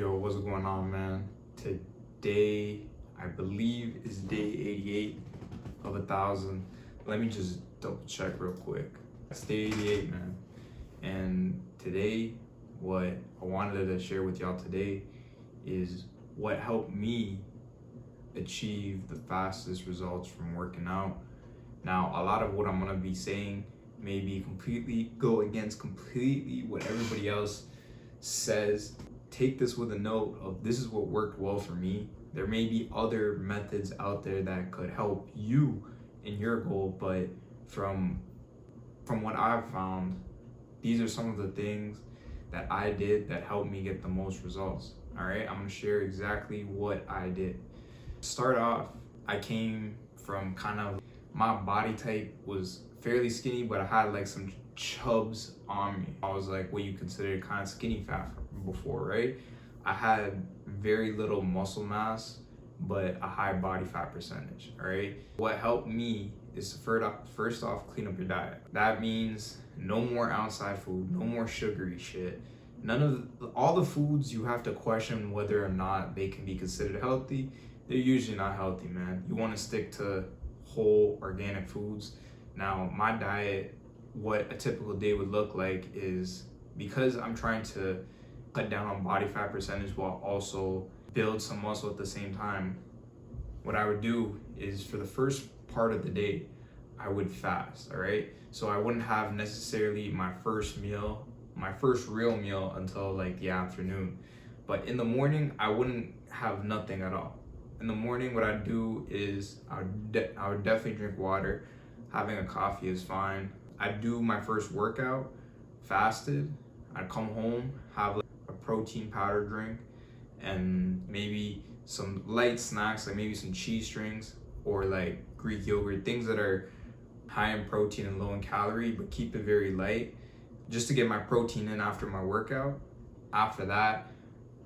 Yo, what's going on, man? Today, I believe, is day 88 of 1,000. Let me just double check real quick. It's day 88, man. And today, what I wanted to share with y'all today is what helped me achieve the fastest results from working out. Now, a lot of what I'm gonna be saying may be go against completely what everybody else says. Take this with a note of this is what worked well for me. There may be other methods out there that could help you in your goal, but from what I've found, these are some of the things that I did that helped me get the most results. All right, I'm gonna share exactly what I did. Start off, I came from my body type was fairly skinny, but I had like some chubs on me. I was like what you consider kind of skinny fat before, right? I had very little muscle mass, but a high body fat percentage, all right? What helped me is first off, clean up your diet. That means no more outside food, no more sugary shit. All the foods you have to question whether or not they can be considered healthy, they're usually not healthy, man. You wanna stick to whole organic foods. Now, my diet, what a typical day would look like is, because I'm trying to cut down on body fat percentage while also build some muscle at the same time, what I would do is for the first part of the day, I would fast, all right? So I wouldn't have necessarily my first real meal until like the afternoon. But in the morning, I wouldn't have nothing at all. In the morning, what I'd do is I would definitely drink water. Having a coffee is fine. I'd do my first workout, fasted. I'd come home, have like a protein powder drink, and maybe some light snacks, like maybe some cheese strings or like Greek yogurt, things that are high in protein and low in calorie, but keep it very light, just to get my protein in after my workout. After that,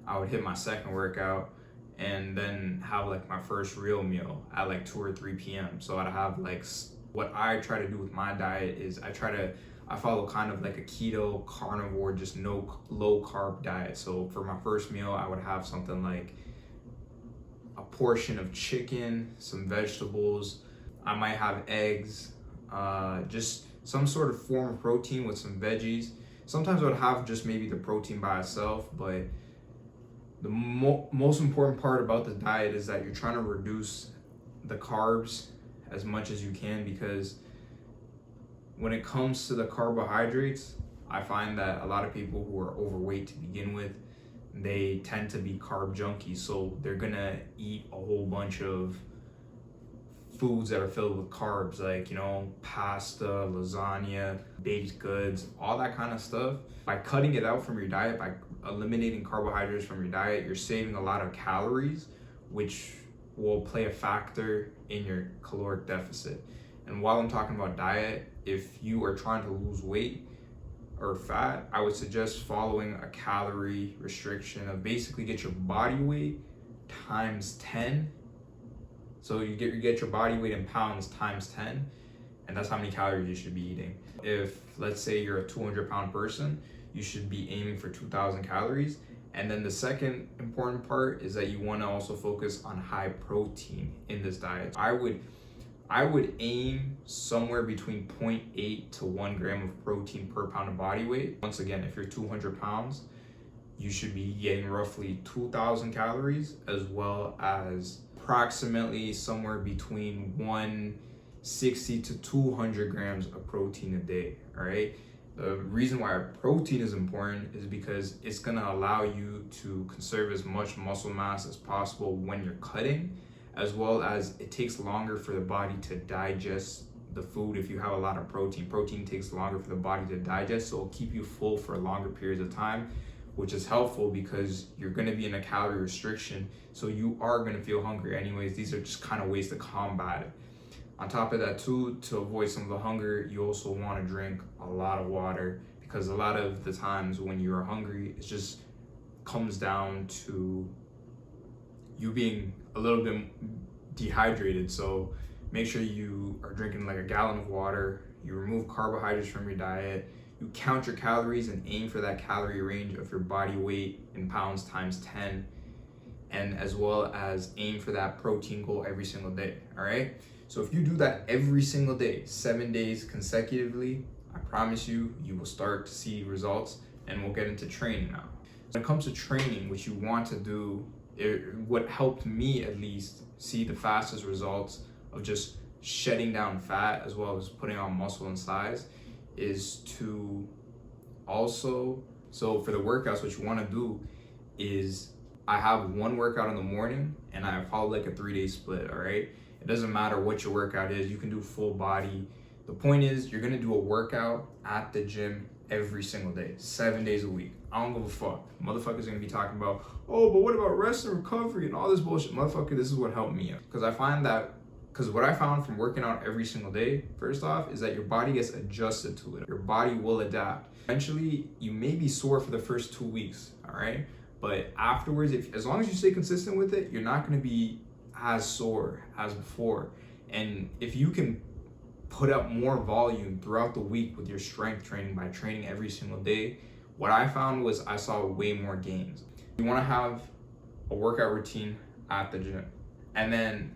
I would hit my second workout and then have like my first real meal at like 2 or 3 p.m. So I'd have like, what I try to do with my diet is I follow kind of like a keto carnivore, just no low carb diet. So for my first meal, I would have something like a portion of chicken, some vegetables. I might have eggs, just some sort of form of protein with some veggies. Sometimes I would have just maybe the protein by itself, but the most important part about the diet is that you're trying to reduce the carbs as much as you can, because when it comes to the carbohydrates, I find that a lot of people who are overweight to begin with, they tend to be carb junkies. So they're gonna eat a whole bunch of foods that are filled with carbs, like, pasta, lasagna, baked goods, all that kind of stuff. By cutting it out from your diet, by eliminating carbohydrates from your diet, you're saving a lot of calories, which will play a factor in your caloric deficit. And while I'm talking about diet, if you are trying to lose weight or fat, I would suggest following a calorie restriction of basically get your body weight times 10. So you get your body weight in pounds times 10, and that's how many calories you should be eating. If, let's say, you're a 200-pound person, you should be aiming for 2,000 calories. And then the second important part is that you want to also focus on high protein in this diet. I would aim somewhere between 0.8 to 1 gram of protein per pound of body weight. Once again, if you're 200 pounds, you should be getting roughly 2,000 calories, as well as approximately somewhere between 160 to 200 grams of protein a day, all right? The reason why protein is important is because it's gonna allow you to conserve as much muscle mass as possible when you're cutting, as well as it takes longer for the body to digest the food. If you have a lot of protein takes longer for the body to digest, so it'll keep you full for longer periods of time, which is helpful because you're gonna be in a calorie restriction, so you are gonna feel hungry anyways. These are just kind of ways to combat it. On top of that too, to avoid some of the hunger, you also want to drink a lot of water, because a lot of the times when you're hungry, it just comes down to you being a little bit dehydrated. So make sure you are drinking like a gallon of water. You remove carbohydrates from your diet. you count your calories and aim for that calorie range of your body weight in pounds times 10, and as well as aim for that protein goal every single day. All right, so if you do that every single day, 7 days consecutively, I promise you, you will start to see results. And we'll get into training now. When it comes to training, what you want to do, what helped me at least see the fastest results of just shedding down fat as well as putting on muscle and size, is to also, so for the workouts, what you want to do is, I have one workout in the morning and I follow like a 3-day split. All right, it doesn't matter what your workout is, you can do full body. The point is, you're gonna do a workout at the gym every single day, 7 days a week. I don't give a fuck. Motherfuckers gonna be talking about, oh, but what about rest and recovery and all this bullshit? Motherfucker, this is what helped me out. Because what I found from working out every single day, first off, is that your body gets adjusted to it. Your body will adapt. Eventually, you may be sore for the first 2 weeks, all right? But afterwards, as long as you stay consistent with it, you're not gonna be as sore as before. And if you can put up more volume throughout the week with your strength training by training every single day, what I found was I saw way more gains. You want to have a workout routine at the gym, and then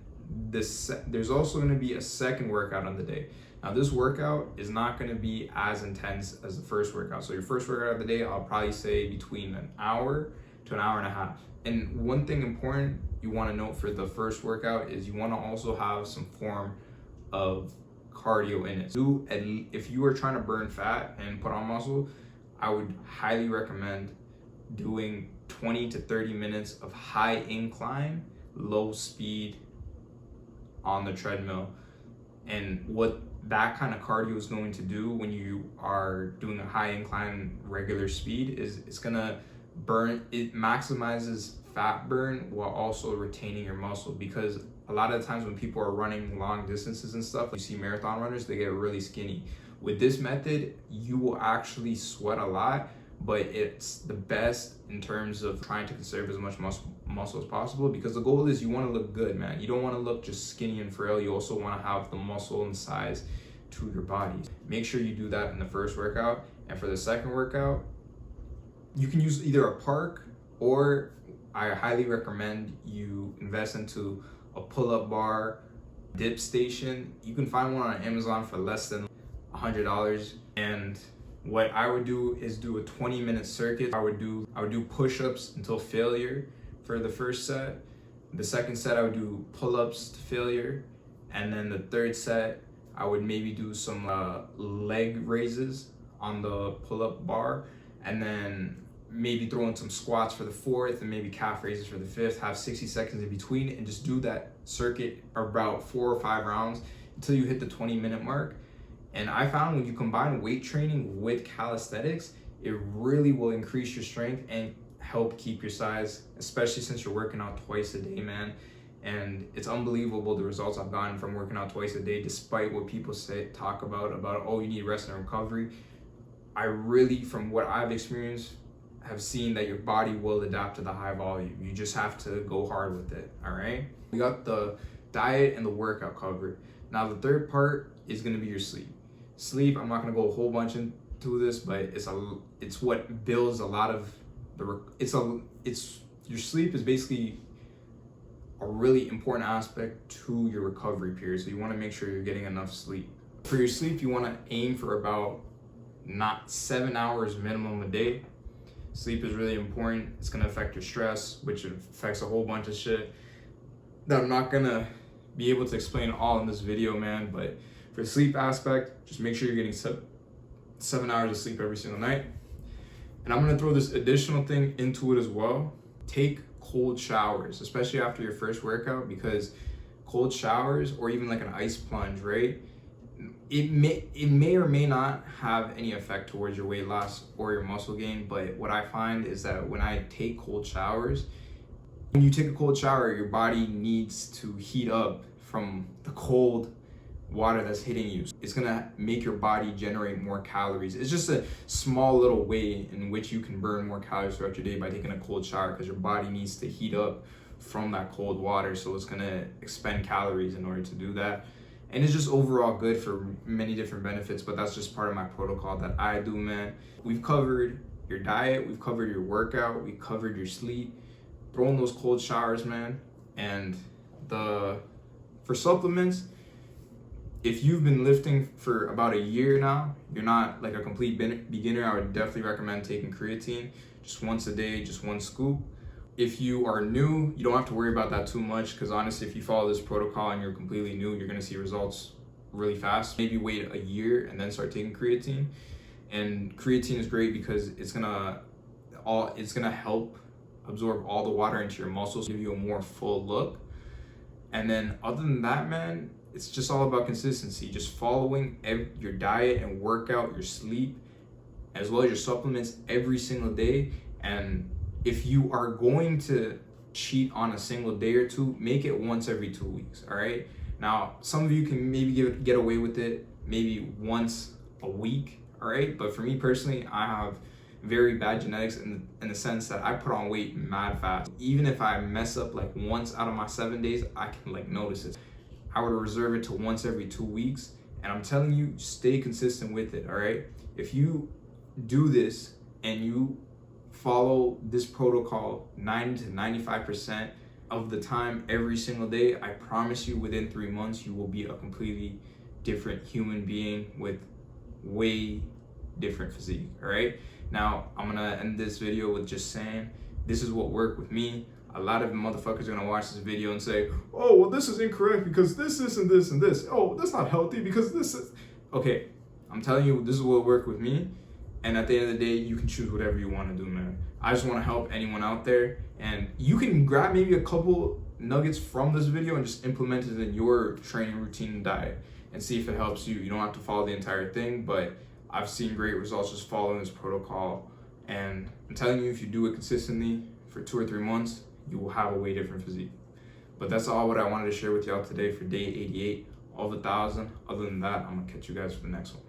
there's also going to be a second workout on the day. Now this workout is not going to be as intense as the first workout. So your first workout of the day, I'll probably say between an hour to an hour and a half. And one thing important you want to note for the first workout is you want to also have some form of cardio in it. If you are trying to burn fat and put on muscle, I would highly recommend doing 20 to 30 minutes of high incline, low speed on the treadmill. And what that kind of cardio is going to do when you are doing a high incline regular speed is it maximizes fat burn while also retaining your muscle. Because a lot of the times when people are running long distances and stuff, you see marathon runners, they get really skinny. With this method, you will actually sweat a lot, but it's the best in terms of trying to conserve as much muscle as possible, because the goal is you want to look good, man. You don't want to look just skinny and frail. You also want to have the muscle and size to your body. Make sure you do that in the first workout. And for the second workout, you can use either a park, or I highly recommend you invest into a pull-up bar, dip station. You can find one on Amazon for less than $100. And what I would do is do a 20-minute circuit. I would do push-ups until failure for the first set. The second set, I would do pull-ups to failure. And then the third set, I would maybe do some leg raises on the pull-up bar. And then maybe throw in some squats for the fourth, and maybe calf raises for the fifth. Have 60 seconds in between, and just do that circuit about 4 or 5 rounds until you hit the 20-minute mark. And I found when you combine weight training with calisthenics, it really will increase your strength and help keep your size, especially since you're working out twice a day, man. And it's unbelievable the results I've gotten from working out twice a day, despite what people talk about, oh, you need rest and recovery. I really, from what I've experienced, have seen that your body will adapt to the high volume. You just have to go hard with it, all right? We got the diet and the workout covered. Now the third part is gonna be your sleep. Sleep, I'm not gonna go a whole bunch into this, but it's what builds a lot of your sleep is basically a really important aspect to your recovery period. So you wanna make sure you're getting enough sleep. For your sleep, you wanna aim for about not 7 hours minimum a day. Sleep is really important. It's gonna affect your stress, which affects a whole bunch of shit that I'm not gonna be able to explain all in this video, man. But for the sleep aspect, just make sure you're getting 7 hours of sleep every single night. And I'm gonna throw this additional thing into it as well. Take cold showers, especially after your first workout, because cold showers, or even like an ice plunge, right? It may or may not have any effect towards your weight loss or your muscle gain, but what I find is that when I take cold showers, when you take a cold shower, your body needs to heat up from the cold water that's hitting you. It's gonna make your body generate more calories. It's just a small little way in which you can burn more calories throughout your day by taking a cold shower, because your body needs to heat up from that cold water, so it's gonna expend calories in order to do that. And it's just overall good for many different benefits, but that's just part of my protocol that I do, man. We've covered your diet, we've covered your workout, we've covered your sleep, throw in those cold showers, man. And for supplements, if you've been lifting for about a year now, you're not like a complete beginner, I would definitely recommend taking creatine just once a day, just one scoop. If you are new, you don't have to worry about that too much, because honestly, if you follow this protocol and you're completely new, you're gonna see results really fast. Maybe wait a year and then start taking creatine. And creatine is great because it's gonna help absorb all the water into your muscles, give you a more full look. And then other than that, man, it's just all about consistency, just following your diet and workout, your sleep, as well as your supplements every single day. And if you are going to cheat on a single day or two, make it once every 2 weeks, all right? Now, some of you can maybe get away with it maybe once a week, all right? But for me personally, I have very bad genetics in the sense that I put on weight mad fast. Even if I mess up like once out of my 7 days, I can like notice it. I would reserve it to once every 2 weeks. And I'm telling you, stay consistent with it, all right? If you do this and you follow this protocol 90 to 95% of the time every single day, I promise you within 3 months, you will be a completely different human being with way different physique, all right? Now, I'm gonna end this video with just saying, this is what worked with me. A lot of motherfuckers are gonna watch this video and say, oh, well, this is incorrect because this, and this, and this. Oh, that's not healthy because this is. Okay, I'm telling you, this is what worked with me. And at the end of the day, you can choose whatever you wanna do, man. I just wanna help anyone out there. And you can grab maybe a couple nuggets from this video and just implement it in your training routine and diet and see if it helps you. You don't have to follow the entire thing, but I've seen great results just following this protocol. And I'm telling you, if you do it consistently for 2 or 3 months, you will have a way different physique. But that's all what I wanted to share with y'all today for day 88 of 1,000. Other than that, I'm gonna catch you guys for the next one.